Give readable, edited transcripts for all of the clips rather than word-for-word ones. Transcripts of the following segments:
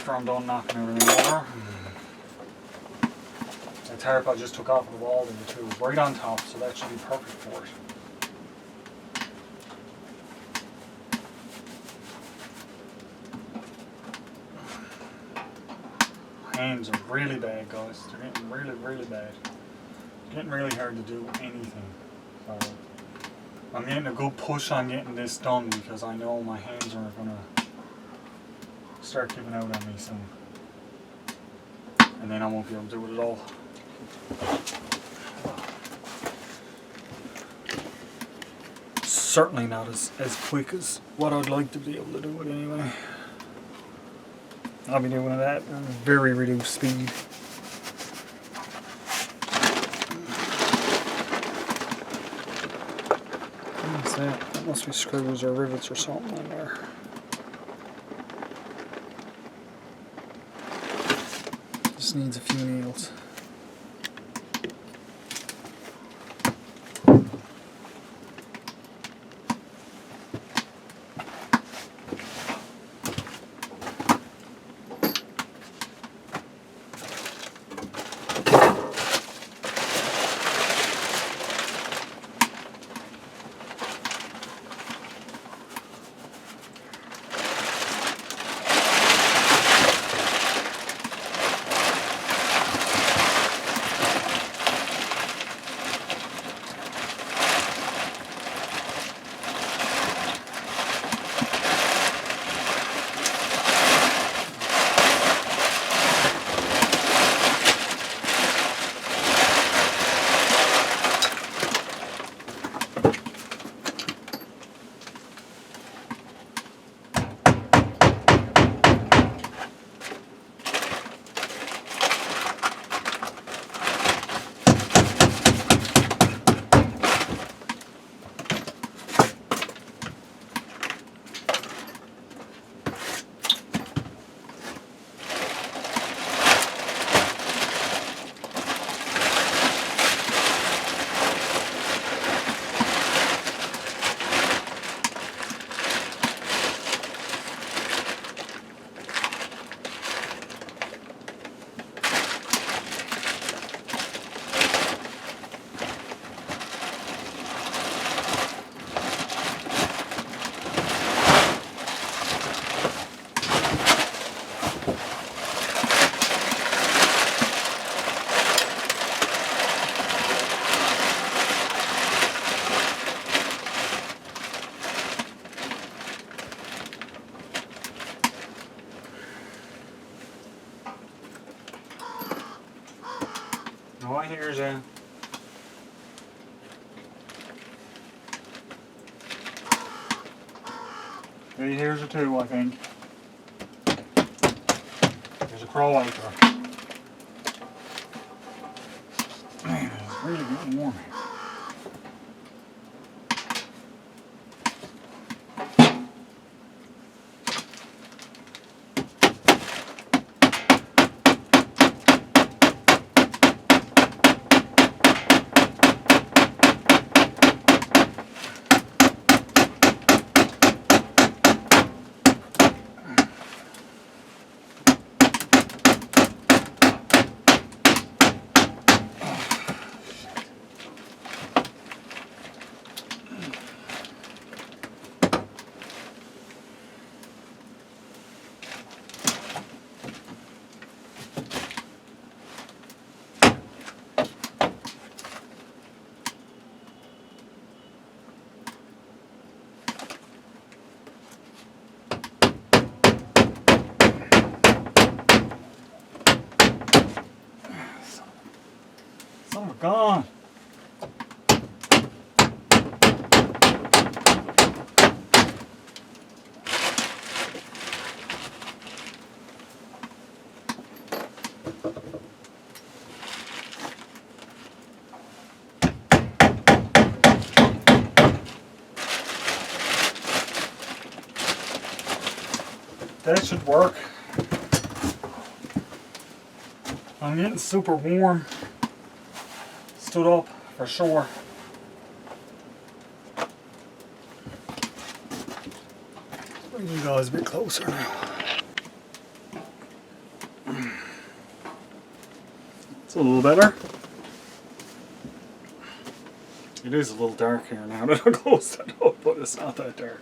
after I'm done knocking everything over. The tarp I just took off the wall there too, right on top, so that should be perfect for it. Hands are really bad, guys. They're getting really, really bad. It's getting really hard to do anything. So I'm getting a good push on getting this done because I know my hands are gonna start giving out on me soon. And then I won't be able to do it at all. Certainly not as quick as what I'd like to be able to do it anyway. I'll be doing it at very reduced speed. What is that? That must be screws or rivets or something in there. Just needs a few nails. Oh, I hear you. He hears it too, I think. There's a crow out there. Man, it's really getting warm here. Oh my God. That should work. I'm getting super warm. Stood up for sure. Bring you guys a bit closer now. It's a little better. It is a little dark here now that I closed it up, but it's not that dark.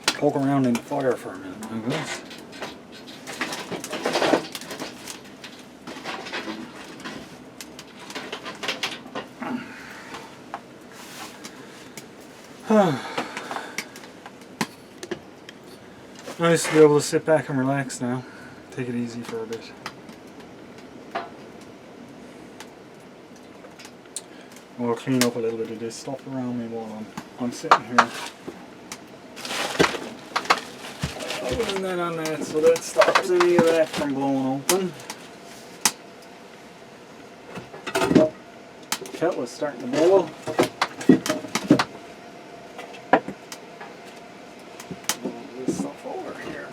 Poke around in the fire for a minute, I guess. Nice to be able to sit back and relax now. Take it easy for a bit. I'll clean up a little bit of this stuff around me while I'm sitting here. Putting that on that so that stops any of that from blowing open. Kettle is starting to boil. This stuff over here.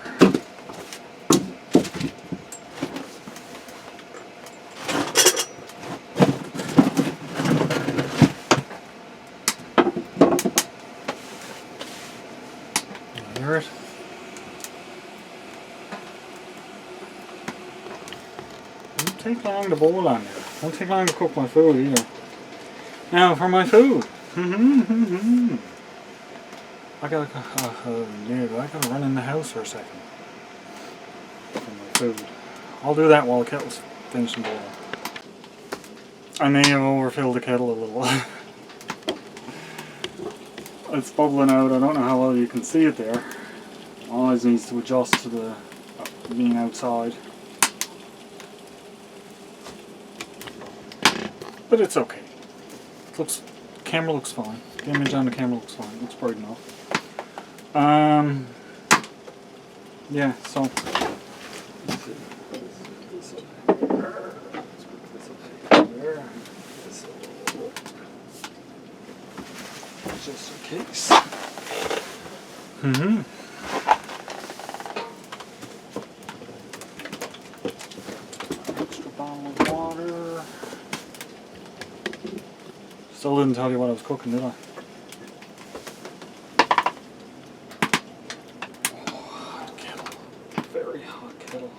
You hear it? Don't take long to boil on there. Don't take long to cook my food either. Now for my food. I gotta run in the house for a second. For my food. I'll do that while the kettle's finishing boiling. I may have overfilled the kettle a little. It's bubbling out. I don't know how well you can see it there. Always needs to adjust to the being outside. But it's okay. Camera looks fine. The image on the camera looks fine. Looks bright enough. Yeah, so just in case. Extra bottle of water. Still didn't tell you what I was cooking, did I? Oh, hot kettle. Very hot kettle.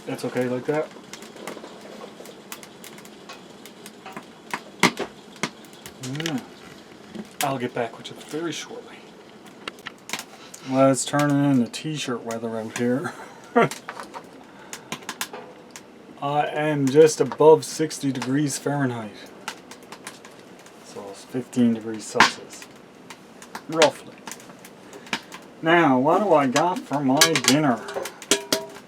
That's okay like that. Yeah. I'll get back with you very shortly. Well, it's turning into t-shirt weather out here. I am just above 60 degrees Fahrenheit. So it's 15 degrees Celsius. Roughly. Now, what do I got for my dinner?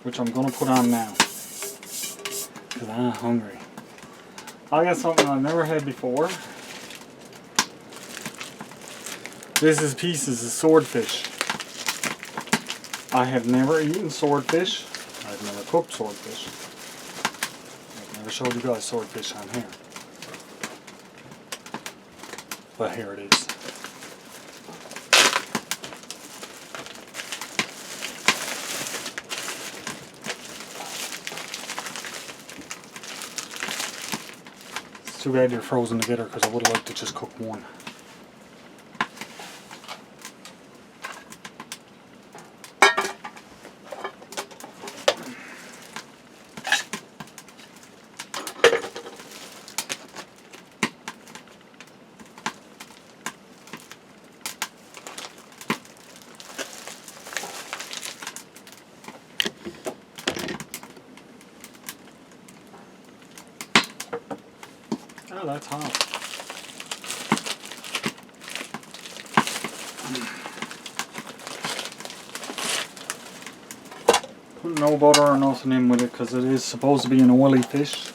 Which I'm going to put on now. Because I'm hungry. I got something I've never had before. This is pieces of swordfish. I have never eaten swordfish. I've never cooked swordfish. I've never showed you guys swordfish on here. But here it is. It's too bad you're frozen together because I would have liked to just cook one. Oh, that's hot. Put no butter or nothing in with it because it is supposed to be an oily fish.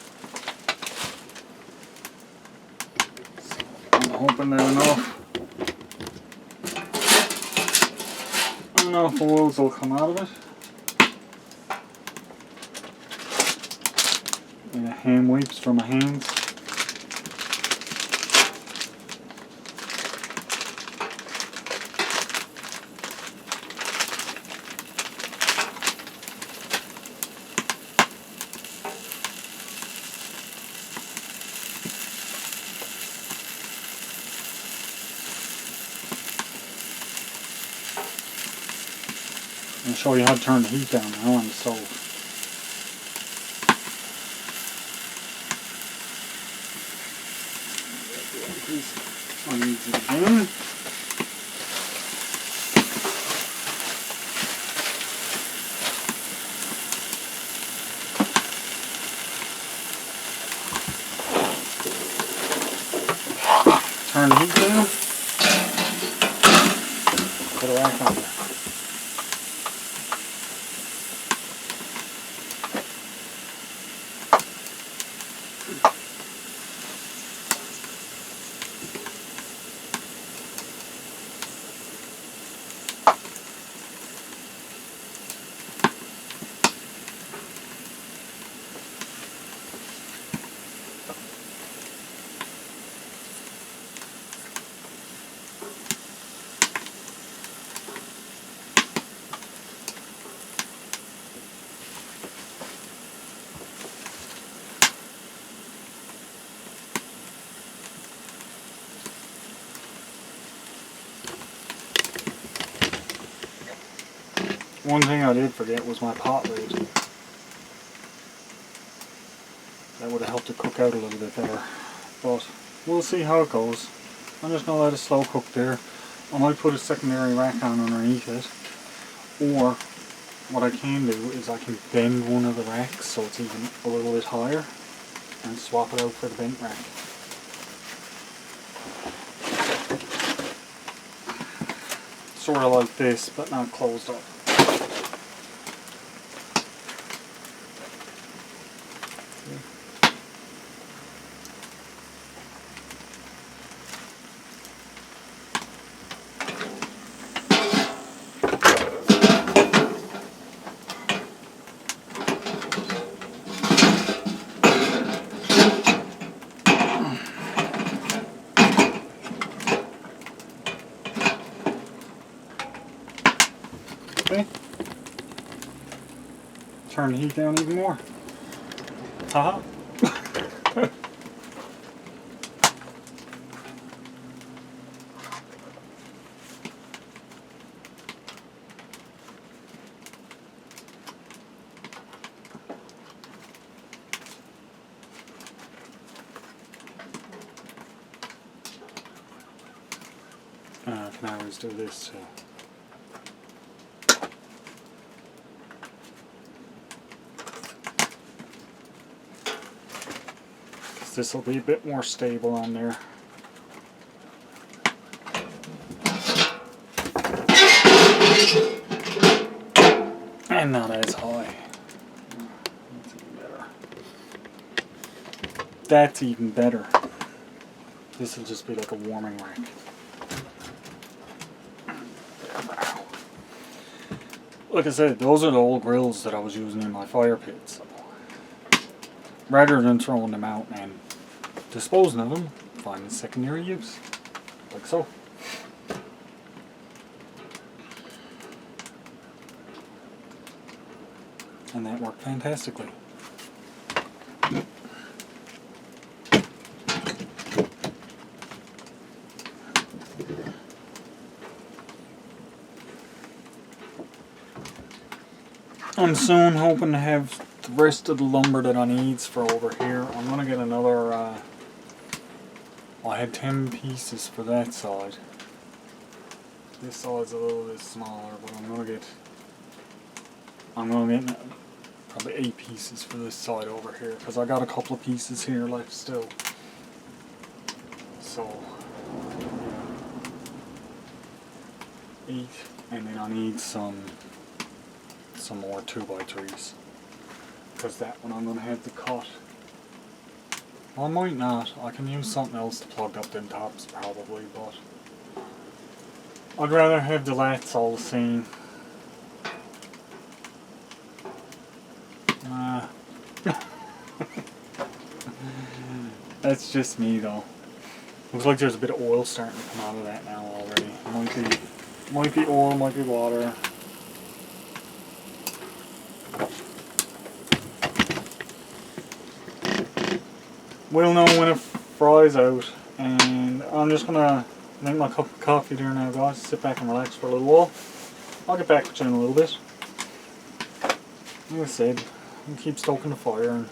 So I'm hoping that enough. enough oils will come out of it. And hand wipes for my hands. I'll show you how to turn the heat down now on the stove. I need it again. Turn the heat down. Put a rack on there. One thing I did forget was my pot lid. That would have helped it cook out a little bit better. But we'll see how it goes. I'm just going to let it slow cook there. I might put a secondary rack on underneath it. Or what I can do is I can bend one of the racks so it's even a little bit higher and swap it out for the bent rack. Sort of like this, but not closed up. Okay. Turn the heat down even more. Haha. I can always do this too. This will be a bit more stable on there. And not as high. That's even better. That's even better. This will just be like a warming rack. Like I said, those are the old grills that I was using in my fire pit. So rather than throwing them out and disposing of them, find a secondary use. Like so. And that worked fantastically. I'm soon hoping to have the rest of the lumber that I need for over here. I'm going to get another, I had 10 pieces for that side. This side's a little bit smaller, but I'm going to get probably 8 pieces for this side over here, because I got a couple of pieces here left still. So, 8, and then I need some more 2x3s, because that one I'm going to have to cut. I might not. I can use something else to plug up them tops probably, but I'd rather have the lats all the same. That's just me though. Looks like there's a bit of oil starting to come out of that now already. Might be oil, might be water. We'll know when it fries out, and I'm just gonna make my cup of coffee there now, guys. Sit back and relax for a little while. I'll get back with you in a little bit. Like I said, I'll keep stoking the fire and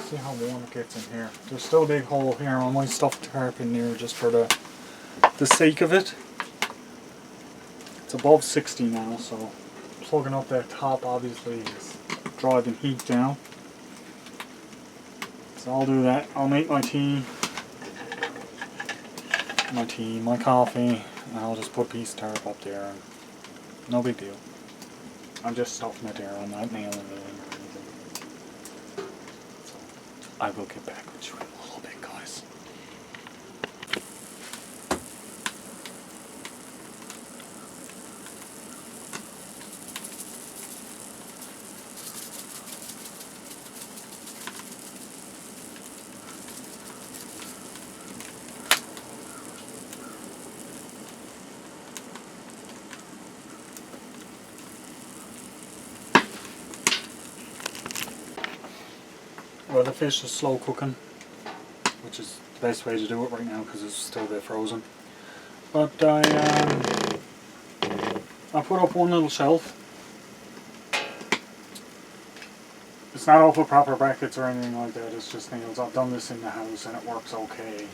see how warm it gets in here. There's still a big hole here. I might stuff the tarp in there just for the sake of it. It's above 60 now, so plugging up that top obviously is driving heat down. So I'll do that. I'll make my coffee, and I'll just put a piece of tarp up there. And no big deal. I'm just stuffing it there. I'm not nailing it in or anything. So I will get back with you in a little bit, guys. Well, the fish is slow cooking, which is the best way to do it right now because it's still a bit frozen. But I put up one little shelf. It's not all for proper brackets or anything like that, it's just nails. I've done this in the house and it works okay.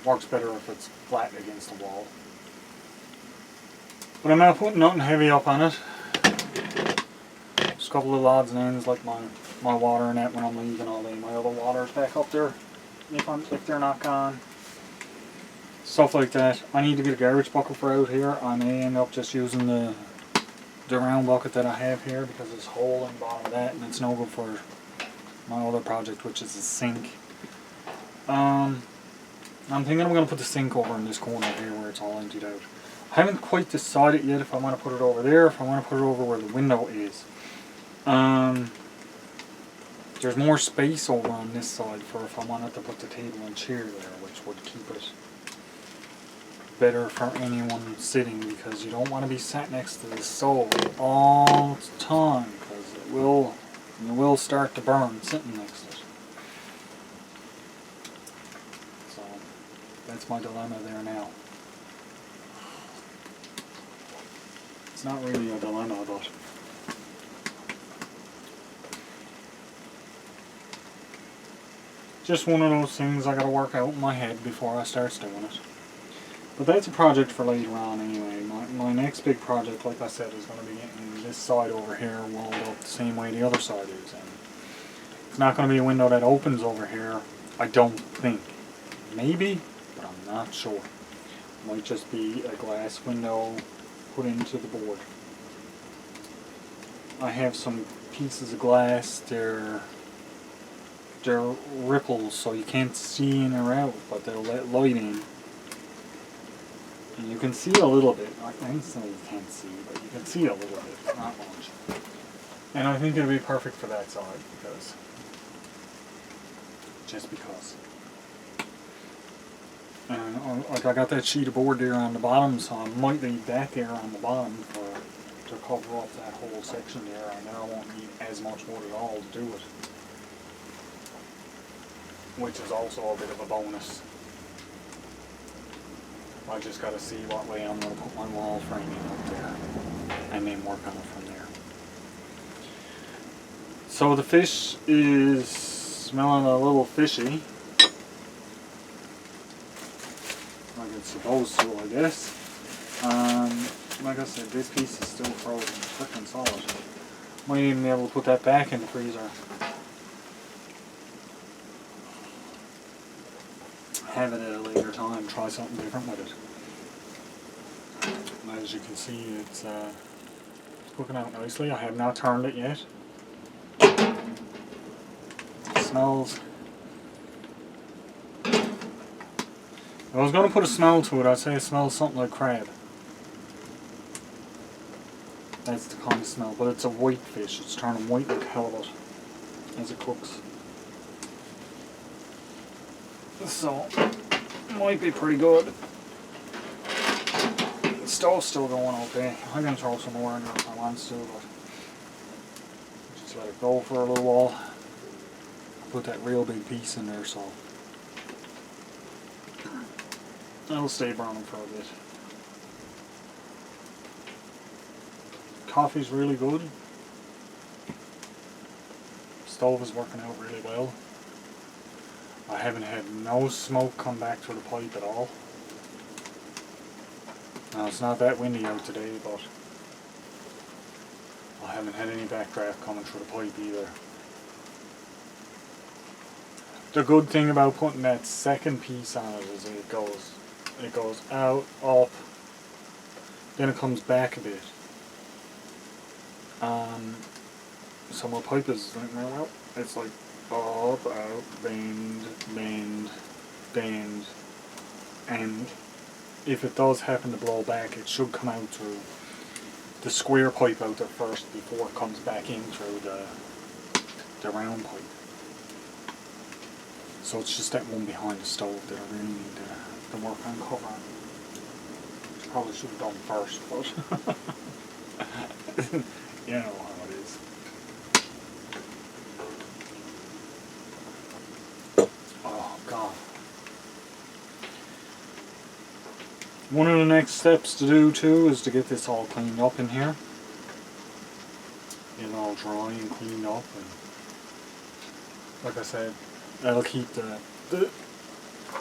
Works better if it's flat against the wall. But I'm not putting nothing heavy up on it. Just a couple of odds and ends like my water and that when I'm leaving. I'll leave my other waters back up there if they're not gone. Stuff like that. I need to get a garbage bucket for out here. I may end up just using the round bucket that I have here because there's a hole in the bottom of that and it's no good for my other project, which is a sink. I'm thinking I'm going to put the sink over in this corner here where it's all emptied out. I haven't quite decided yet if I want to put it over there, if I want to put it over where the window is. There's more space over on this side for if I wanted to put the table and chair there, which would keep it better for anyone sitting, because you don't want to be sat next to the stove all the time because you will start to burn sitting next to it. So that's my dilemma there now. It's not really a dilemma, but just one of those things I gotta work out in my head before I start doing it. But that's a project for later on anyway. My next big project, like I said, is going to be getting this side over here walled up the same way the other side is. And it's not going to be a window that opens over here, I don't think. Maybe, but I'm not sure. It might just be a glass window put into the board. I have some pieces of glass, they're ripples, so you can't see in or out, but they'll let light in. And you can see a little bit. I can't say you can't see, but you can see a little bit, not much. And I think it'll be perfect for that side because, just because. And like I got that sheet of board there on the bottom, so I might leave that there on the bottom to cover up that whole section there, and then I won't need as much wood at all to do it. Which is also a bit of a bonus. I just got to see what way I'm going to put my wall framing up there and then work on it from there. So the fish is smelling a little fishy. Like it's supposed to, I guess. Like I said, this piece is still frozen, freaking solid. Might even be able to put that back in the freezer. Have it at a later time, try something different with it. As you can see, it's cooking out nicely. I have not turned it yet. It smells. If I was going to put a smell to it, I'd say it smells something like crab. That's the kind of smell, but it's a white fish. It's turning white like halibut as it cooks. So, might be pretty good. The stove's still going okay. I can throw some more in there if I want to, but just let it go for a little while. Put that real big piece in there, so it'll stay burning for a bit. Coffee's really good. Stove is working out really well. I haven't had no smoke come back through the pipe at all. Now it's not that windy out today, but I haven't had any backdraft coming through the pipe either. The good thing about putting that second piece on it is it goes out, up, then it comes back a bit. So my pipe is like, well, it's like up, out, bend, bend, bend, and if it does happen to blow back, it should come out through the square pipe out there first before it comes back in through the round pipe. So it's just that one behind the stove that I really need to work on covering. Probably should have done first, but you know how it is. Oh God. One of the next steps to do too is to get this all cleaned up in here. Get it all dry and cleaned up, and like I said, that'll keep the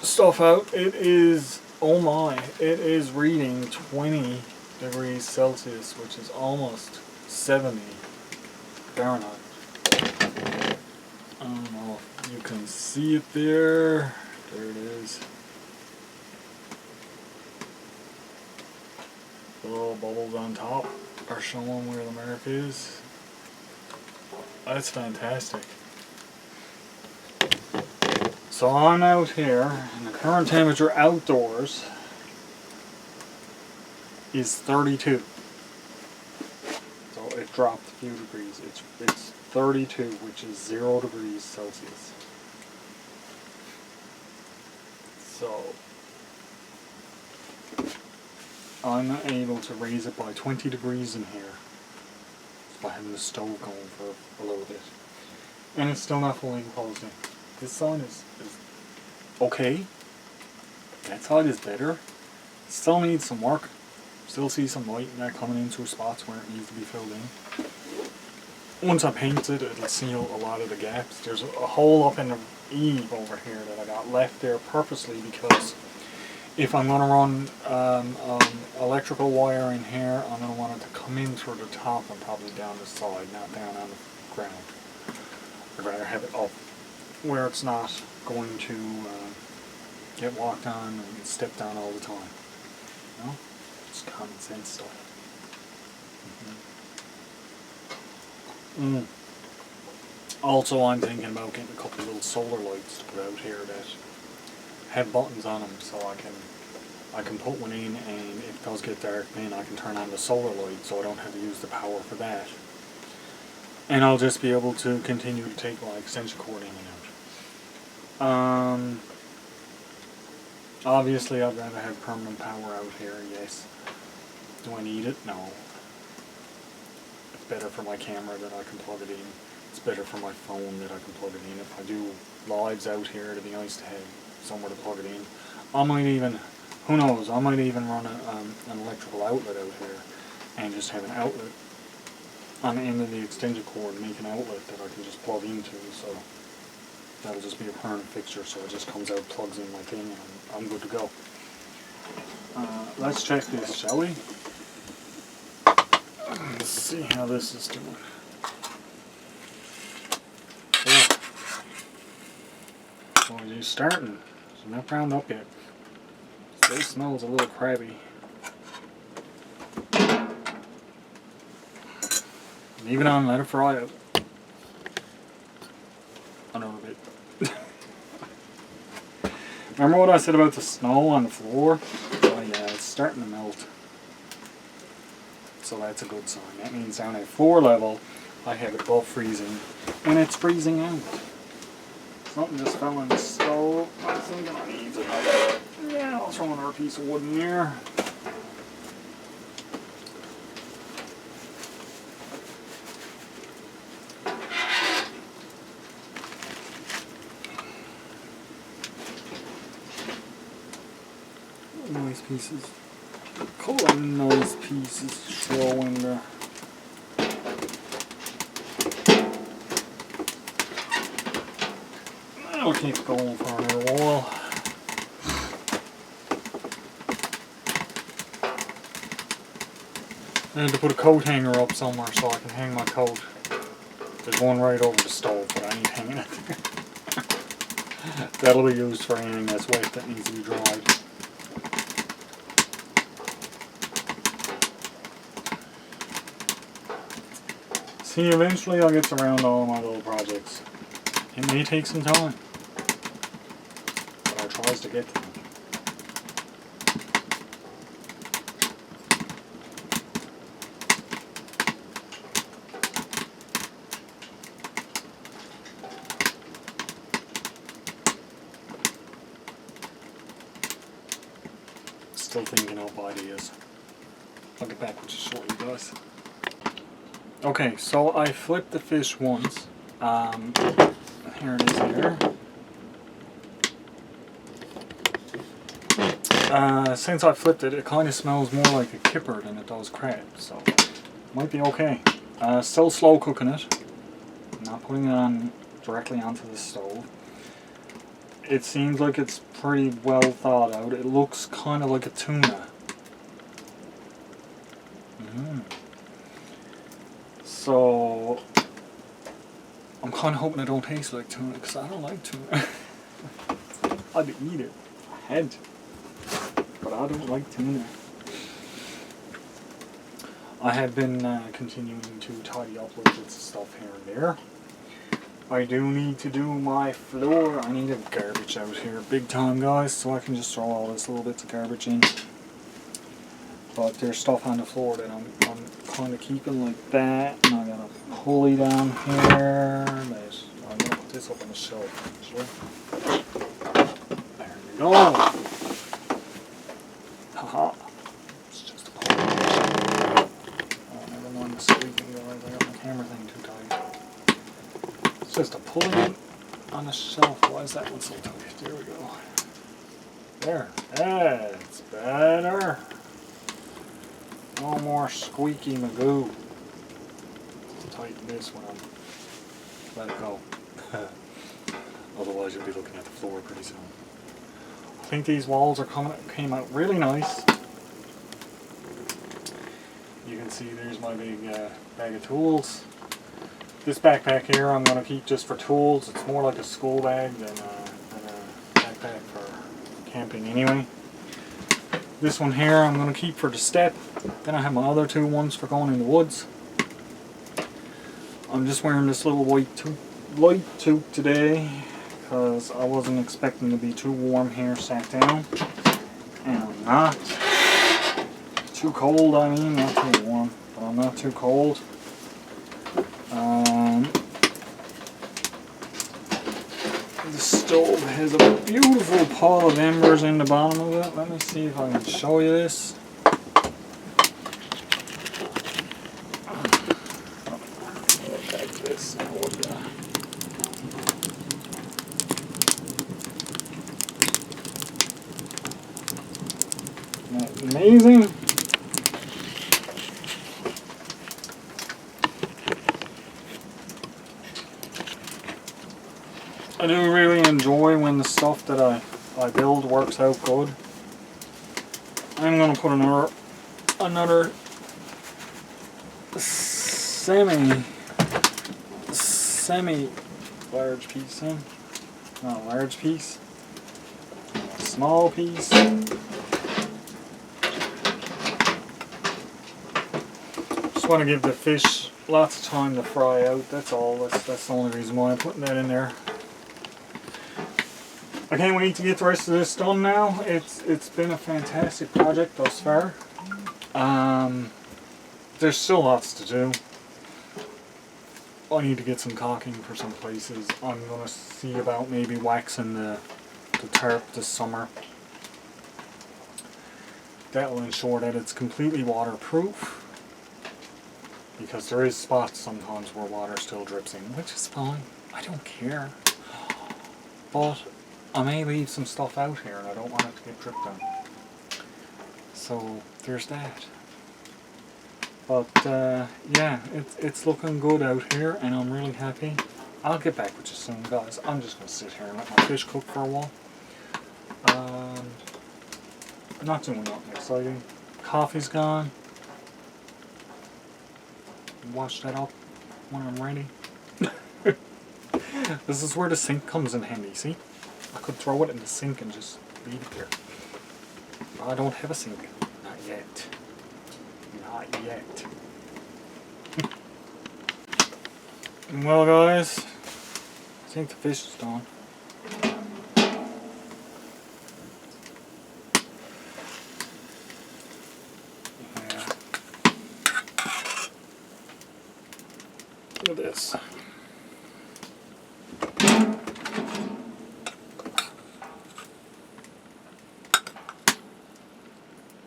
stuff out. It is, oh my, it is reading 20 degrees Celsius, which is almost 70 Fahrenheit. I don't know if you can see it there. There it is. The little bubbles on top are showing where the mark is. That's fantastic. So I'm out here, and the current temperature outdoors is 32. So it dropped a few degrees. It's 32, which is 0 degrees Celsius. So I'm able to raise it by 20 degrees in here by having the stove going for a little bit. And it's still not fully enclosed in. This side is okay. That side is better. Still needs some work. Still see some light in that coming in through spots where it needs to be filled in. Once I paint it, it'll seal a lot of the gaps. There's a hole up in the eave over here that I got left there purposely because if I'm going to run electrical wire in here, I'm going to want it to come in through the top and probably down the side, not down on the ground. I'd rather have it up where it's not going to get walked on and get stepped on all the time. You know? Just common sense stuff. Also, I'm thinking about getting a couple of little solar lights to put out here that have buttons on them, so I can put one in, and if it does get dark, then I can turn on the solar light, so I don't have to use the power for that. And I'll just be able to continue to take my extension cord in and out. Obviously, I'd rather have permanent power out here, yes. Do I need it? No. It's better for my camera that I can plug it in. It's better for my phone that I can plug it in. If I do lives out here, it'd be nice to have somewhere to plug it in. I might even, who knows, I might even run an electrical outlet out here and just have an outlet on the end of the extension cord, make an outlet that I can just plug into, so that'll just be a permanent fixture, so it just comes out, plugs in my thing, and I'm good to go. Let's check this, shall we? Let's see how this is doing. So it's just starting. It's not browned up yet. Still smells a little crabby. Leave it on, let it fry out. Another bit. Remember what I said about the snow on the floor? Oh yeah, it's starting to melt. So that's a good sign. That means down at floor level, I have it above freezing, and it's freezing out. Something just fell in the stove. I was thinking more piece of wood in there. Nice pieces. Couple of nice pieces to throw in there. That'll keep going for a little while. I need to put a coat hanger up somewhere so I can hang my coat. There's one right over the stove, but I need hanging it there. That'll be used for anything that's wet that needs to be dried. See, eventually I'll get around all of my little projects. It may take some time, but I tries to get to them. Still thinking up ideas. I'll get back with you shortly, guys. Okay, so I flipped the fish once. Here it is here. Since I flipped it, it kind of smells more like a kipper than it does crab, so might be okay. Still slow cooking it. Not putting it on directly onto the stove. It seems like it's pretty well thought out. It looks kind of like a tuna. So I'm kind of hoping it don't taste like tuna, because I don't like tuna. I'd eat it. I had to. But I don't like tuna. I have been continuing to tidy up with bits of stuff here and there. I do need to do my floor. I need a garbage out here big time, guys, so I can just throw all this little bits of garbage in. But there's stuff on the floor that I'm kind of keeping like that, and I got a pulley down here. I'm gonna put this up on the shelf actually. There we go. Haha. It's just a pulley. Oh, never mind the squeaking, guys. I got my camera thing too tight. It's just a pulley on the shelf. Why is that one so tight? There we go. There. That's better. No more squeaky magoo. Tighten this one up. Let it go. Otherwise you'll be looking at the floor pretty soon. I think these walls came out really nice. You can see there's my big bag of tools. This backpack here I'm going to keep just for tools. It's more like a school bag than a backpack for camping anyway. This one here I'm going to keep for the step. Then I have my other two ones for going in the woods. I'm just wearing this little light toque today because I wasn't expecting to be too warm here sat down. And I'm not. Too cold, I mean, not too warm, but I'm not too cold. The stove has a beautiful pile of embers in the bottom of it. Let me see if I can show you this. Look at this. Isn't that amazing? I do really enjoy when the stuff that I build works out good. I'm going to put another semi large piece in. Not a large piece. A small piece. Just want to give the fish lots of time to fry out. That's all. That's the only reason why I'm putting that in there. I can't wait to get the rest of this done now. It's been a fantastic project thus far. There's still lots to do. I need to get some caulking for some places. I'm going to see about maybe waxing the tarp this summer. That will ensure that it's completely waterproof, because there is spots sometimes where water still drips in, which is fine. I don't care. But I may leave some stuff out here and I don't want it to get dripped on. So there's that. But yeah, it's looking good out here and I'm really happy. I'll get back with you soon, guys. I'm just going to sit here and let my fish cook for a while. Not doing nothing exciting. Coffee's gone. Wash that up when I'm ready. This is where the sink comes in handy, see? I could throw it in the sink and just leave it there. But I don't have a sink. Not yet. Not yet. Well, guys, I think the fish is done. Yeah. Look at this.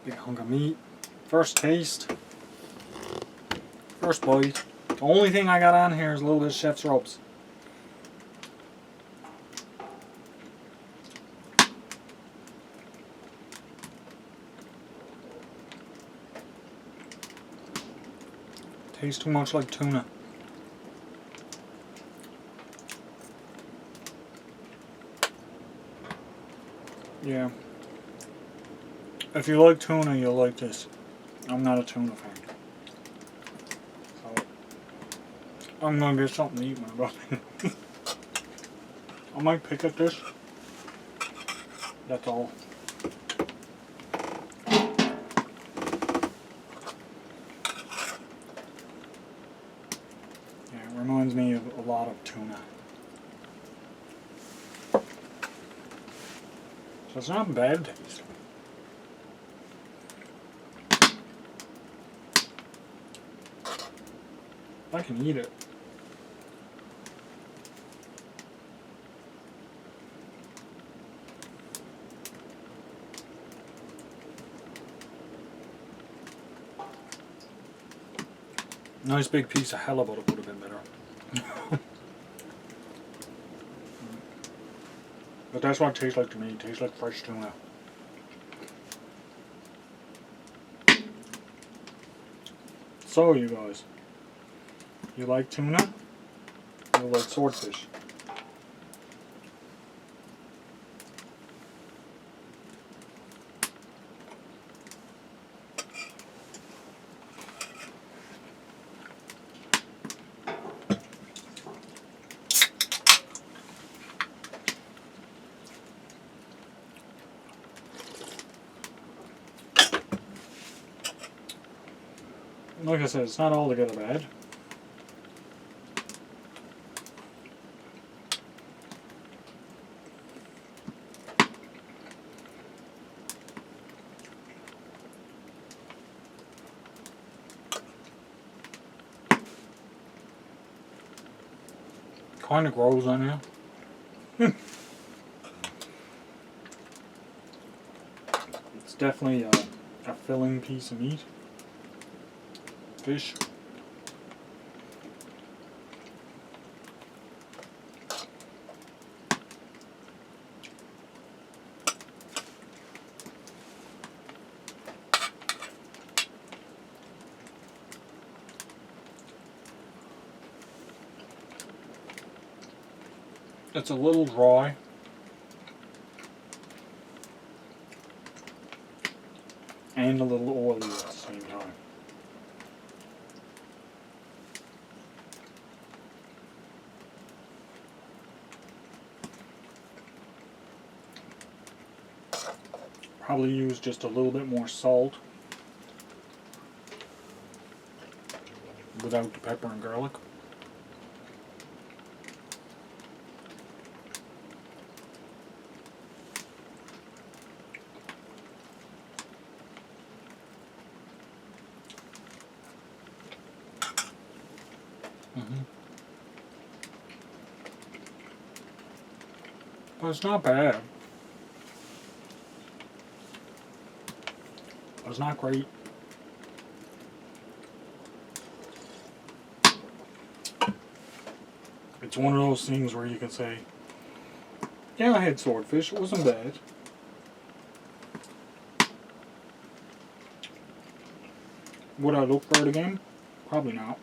Big hunk of meat. First taste. First bite. The only thing I got on here is a little bit of chef's rubs. Tastes too much like tuna. Yeah. If you like tuna, you'll like this. I'm not a tuna fan. So, I'm gonna get something to eat when I'm done. I might pick at this. That's all. Yeah, it reminds me of a lot of tuna. So it's not a bad taste. I can eat it. Nice big piece of halibut would have been better. But that's what it tastes like to me. It tastes like fresh tuna. So, you guys, you like tuna? You like swordfish? Like I said, it's not altogether bad. Kind of grows on you. It's definitely a filling piece of meat. Fish. It's a little dry. And a little oily at the same time. Probably use just a little bit more salt without the pepper and garlic. But it's not bad. It's not great. It's one of those things where you can say, yeah, I had swordfish, it wasn't bad. Would I look for it again? Probably not.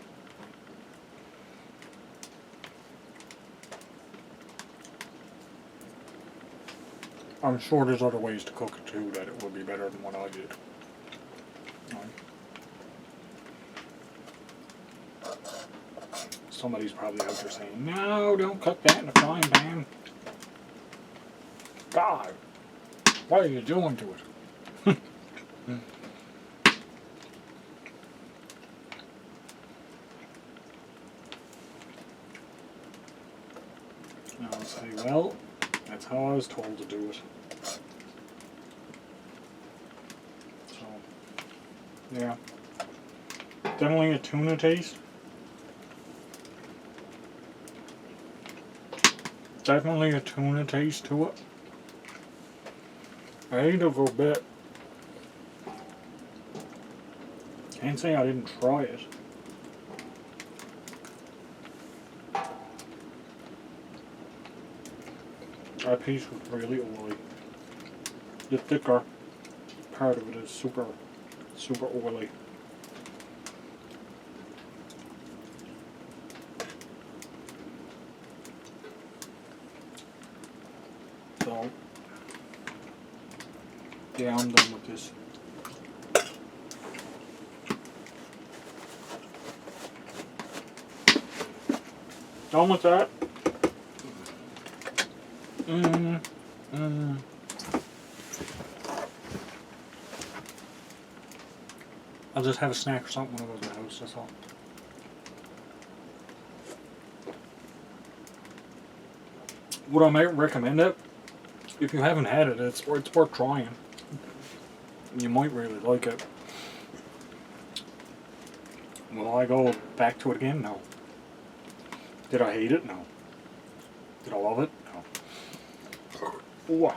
I'm sure there's other ways to cook it too that it would be better than what I did. Somebody's probably out there saying, no, don't cook that in a frying pan. God, what are you doing to it? And I'll say, well, that's how I was told to do it. So, yeah. Definitely a tuna taste. Definitely a tuna taste to it. I ate it for a bit. Can't say I didn't try it. That piece was really oily. The thicker part of it is super oily. So, yeah, I'm done with this. Done with that. I'll just have a snack or something when I go to the house, that's all. Would I might recommend it? If you haven't had it, it's worth trying. You might really like it. Will I go back to it again? No. Did I hate it? No. Did I love it? No. Ooh.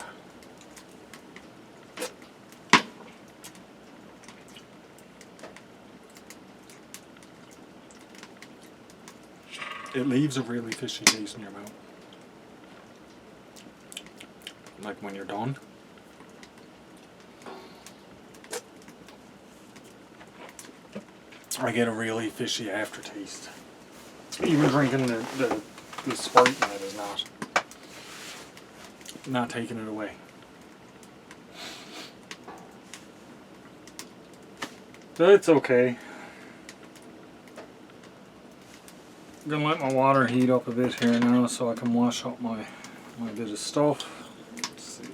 It leaves a really fishy taste in your mouth. Like when you're done. I get a really fishy aftertaste. Even drinking the Sprite in it is not taking it away. But it's okay. I'm gonna let my water heat up a bit here now so I can wash up my bit of stuff. Let's see.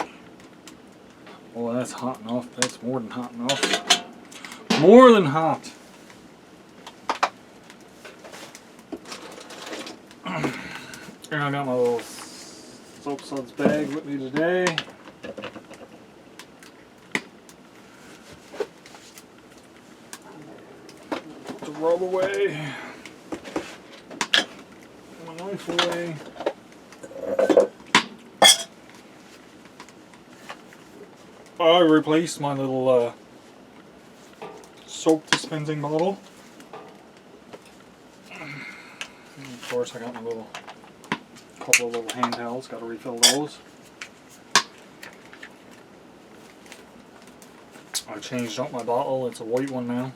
Oh, that's hot enough. That's more than hot enough. More than hot. Here I got my little soap suds bag with me today. Put the rub away. My knife away. I replaced my little soap dispensing bottle. And of course, I got my couple of little hand towels. Got to refill those. I changed up my bottle. It's a white one now.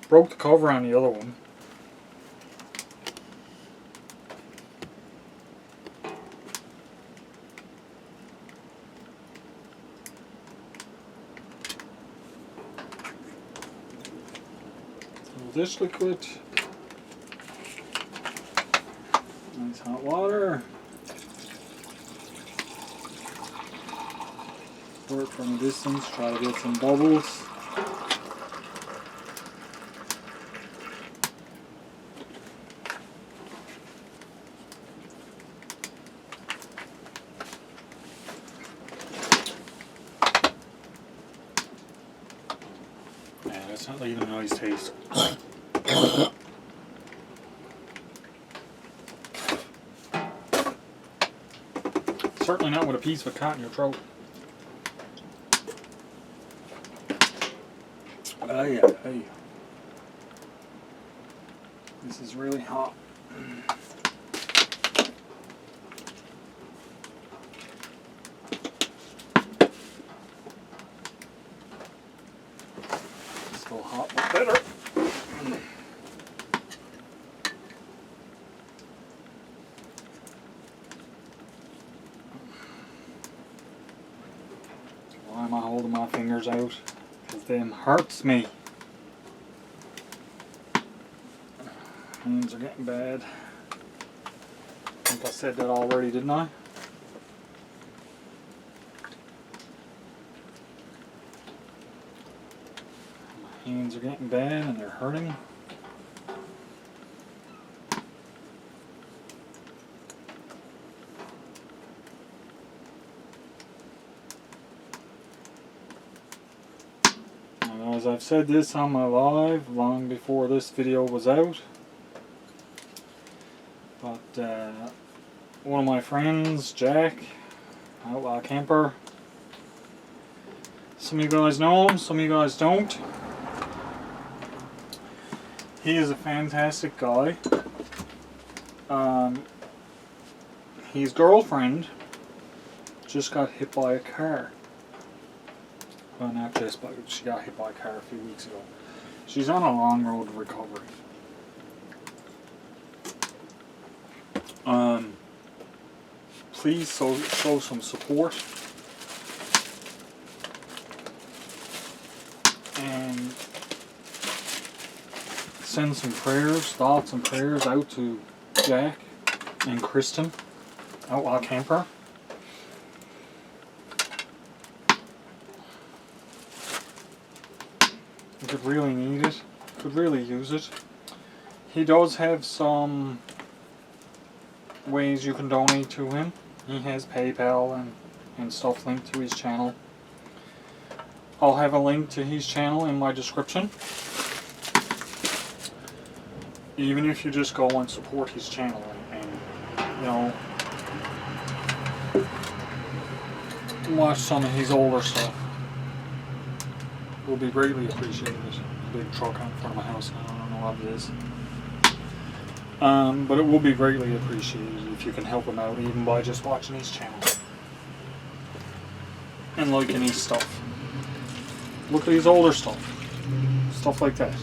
Broke the cover on the other one. Dish liquid, nice hot water, pour it from a distance, try to get some bubbles. Yeah, that's not leaving a nice taste. Certainly not with a piece of cotton in your throat. Hey. This is really hot. Still hot, but better. Why am I holding my fingers out? Because them hurts me. Hands are getting bad. I think I said that already, didn't I? My hands are getting bad and they're hurting. And as I've said this on my live long before this video was out, but one of my friends, Jack, outlaw camper, some of you guys know him, some of you guys don't. He is a fantastic guy. His girlfriend just got hit by a car. Well, not just, but she got hit by a car a few weeks ago. She's on a long road to recovery. Please show some support and send some prayers, thoughts and prayers out to Jack and Kristen, outlaw camper. You could really need it, could really use it. He does have some ways you can donate to him. He has PayPal and stuff linked to his channel. I'll have a link to his channel in my description. Even if you just go and support his channel and you know, watch some of his older stuff, will be greatly appreciated. A big truck out in front of my house, I don't know what it is. But it will be greatly appreciated if you can help him out, even by just watching his channel and liking his stuff. Look at his older stuff like that.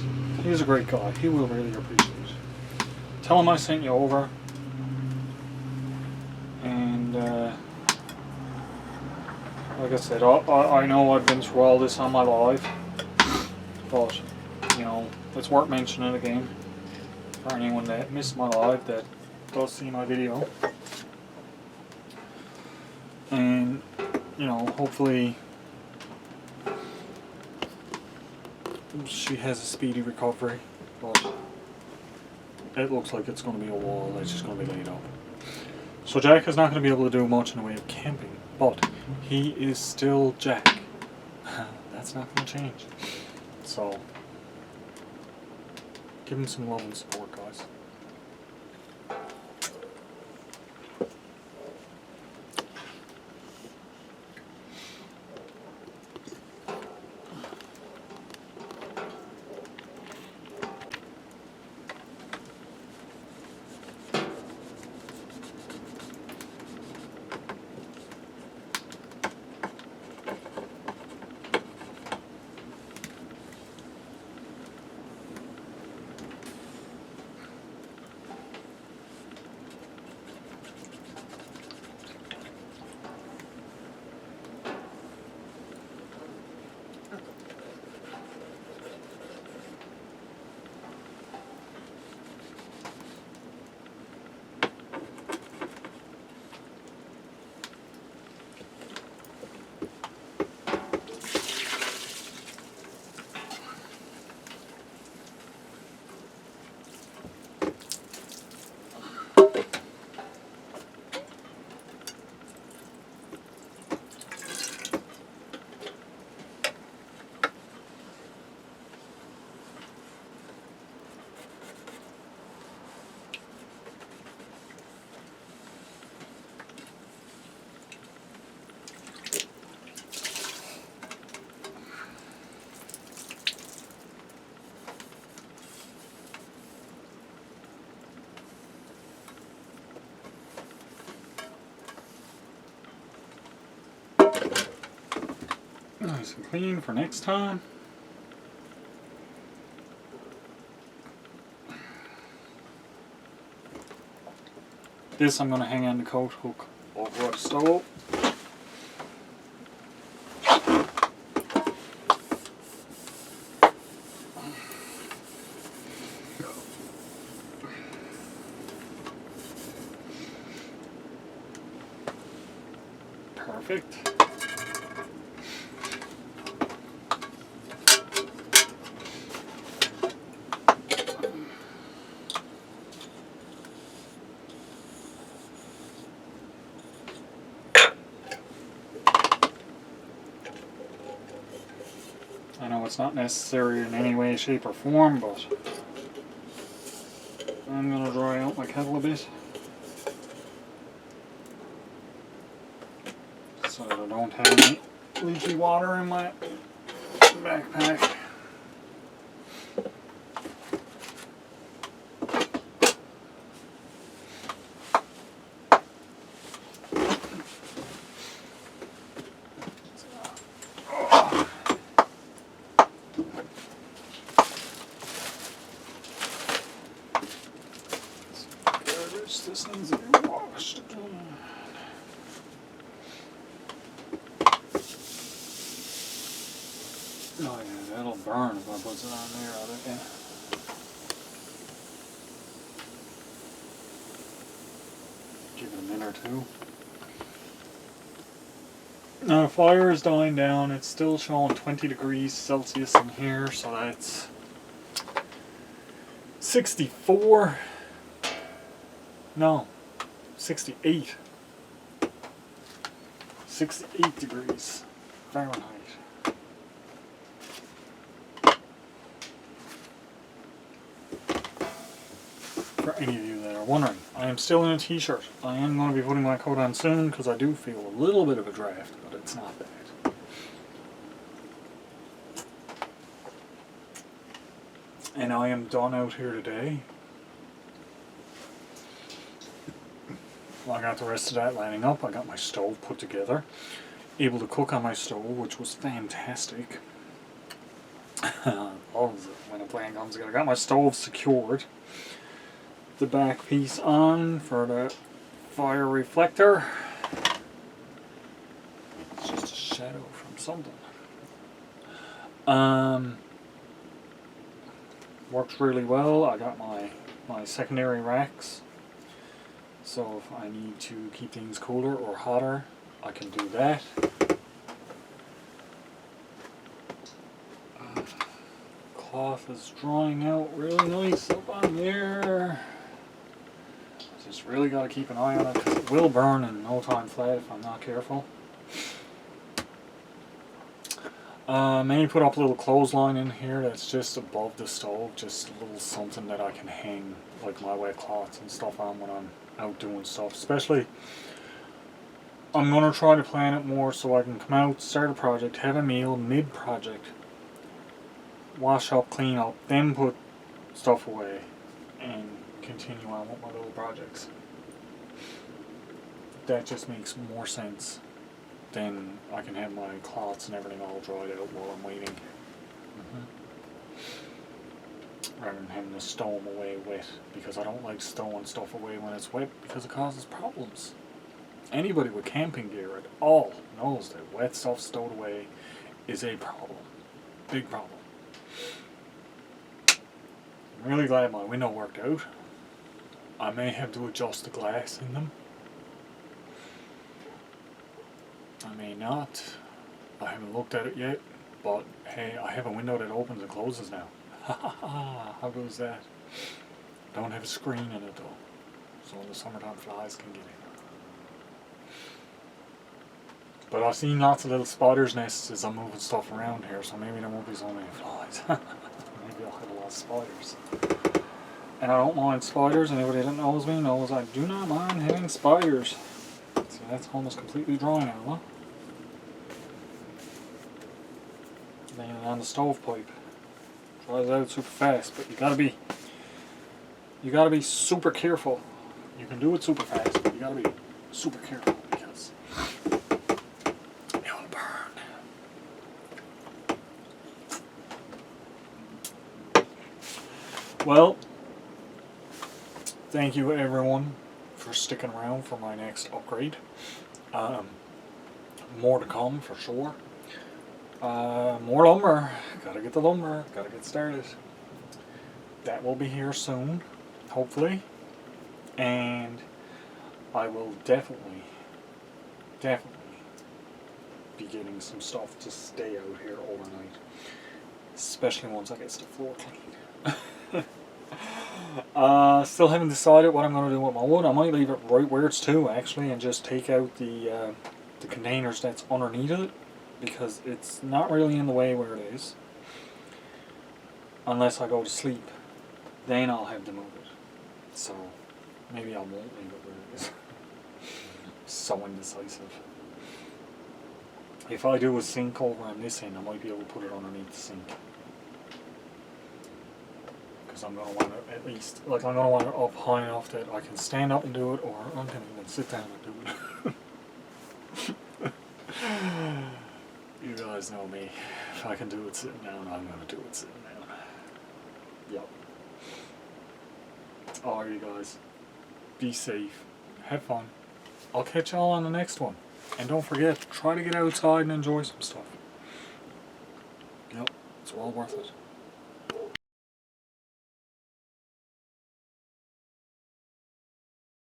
He's a great guy. He will really appreciate it. Tell him I sent you over, and like I said, I know I've been through all this on my live, but you know, it's worth mentioning again for anyone that missed my live that does see my video. And you know, hopefully she has a speedy recovery, but it looks like it's going to be a wall that's just going to be laid up. So Jack is not going to be able to do much in the way of camping, but he is still Jack. That's not going to change. So give him some love and support, guys. Nice and clean for next time. This I'm going to hang on the coat hook over the stove. Perfect. I know it's not necessary in any way, shape or form, but I'm going to dry out my kettle a bit so that I don't have any leaky water in my backpack. This needs to be washed again. Oh yeah, that'll burn if I put it on there, I reckon. Give it a minute or two. Now the fire is dying down. It's still showing 20 degrees Celsius in here, so that's 64. No, 68. 68 degrees Fahrenheit. For any of you that are wondering, I am still in a t-shirt. I am going to be putting my coat on soon because I do feel a little bit of a draft, but it's not bad. And I am done out here today. I got the rest of that lining up. I got my stove put together. Able to cook on my stove, which was fantastic. Loves it when a plan comes together. I got my stove secured. The back piece on for the fire reflector. It's just a shadow from something. Works really well. I got my secondary racks. So if I need to keep things cooler or hotter, I can do that. Cloth is drying out really nice up on there. Just really got to keep an eye on it because it will burn in no time flat if I'm not careful. Maybe put up a little clothesline in here that's just above the stove, just a little something that I can hang like my wet cloths and stuff on when I'm out doing stuff. Especially, I'm going to try to plan it more so I can come out, start a project, have a meal mid-project, wash up, clean up, then put stuff away and continue on with my little projects. That just makes more sense. Then I can have my cloths and everything all dried out while I'm waiting. Rather than having to stow them away wet, because I don't like stowing stuff away when it's wet because it causes problems. Anybody with camping gear at all knows that wet stuff stowed away is a problem. Big problem. I'm really glad my window worked out. I may have to adjust the glass in them. I may not. I haven't looked at it yet, but hey, I have a window that opens and closes now. How good is that? Don't have a screen in it though, so in the summertime flies can get in. But I've seen lots of little spiders' nests as I'm moving stuff around here, so maybe there won't be so many flies. Maybe I'll have a lot of spiders. And I don't mind spiders. Anybody that knows me knows I do not mind having spiders. So that's almost completely dry now, huh? Laying it on the stovepipe. Dries out super fast, but you gotta be super careful. You can do it super fast, but you gotta be super careful because it will burn. Well, thank you everyone for sticking around for my next upgrade. More to come for sure. More lumber. Gotta get the lumber. Gotta get started. That will be here soon, hopefully. And I will definitely be getting some stuff to stay out here overnight. Especially once I get the floor clean. Still haven't decided what I'm going to do with my wood. I might leave it right where it's to, actually, and just take out the containers that's underneath it, because it's not really in the way where it is. Unless I go to sleep, then I'll have to move it. So maybe I won't leave it where it is. So indecisive. If I do a sink over on this end, I might be able to put it underneath the sink. Because I'm going to want it at least, like I'm going to want it up high enough that I can stand up and do it, or I can even sit down and do it. You guys know me. If I can do it sitting down, I'm going to do it sitting down. Yep. Alright, you guys. Be safe. Have fun. I'll catch y'all on the next one. And don't forget, try to get outside and enjoy some stuff. Yep, it's well worth it.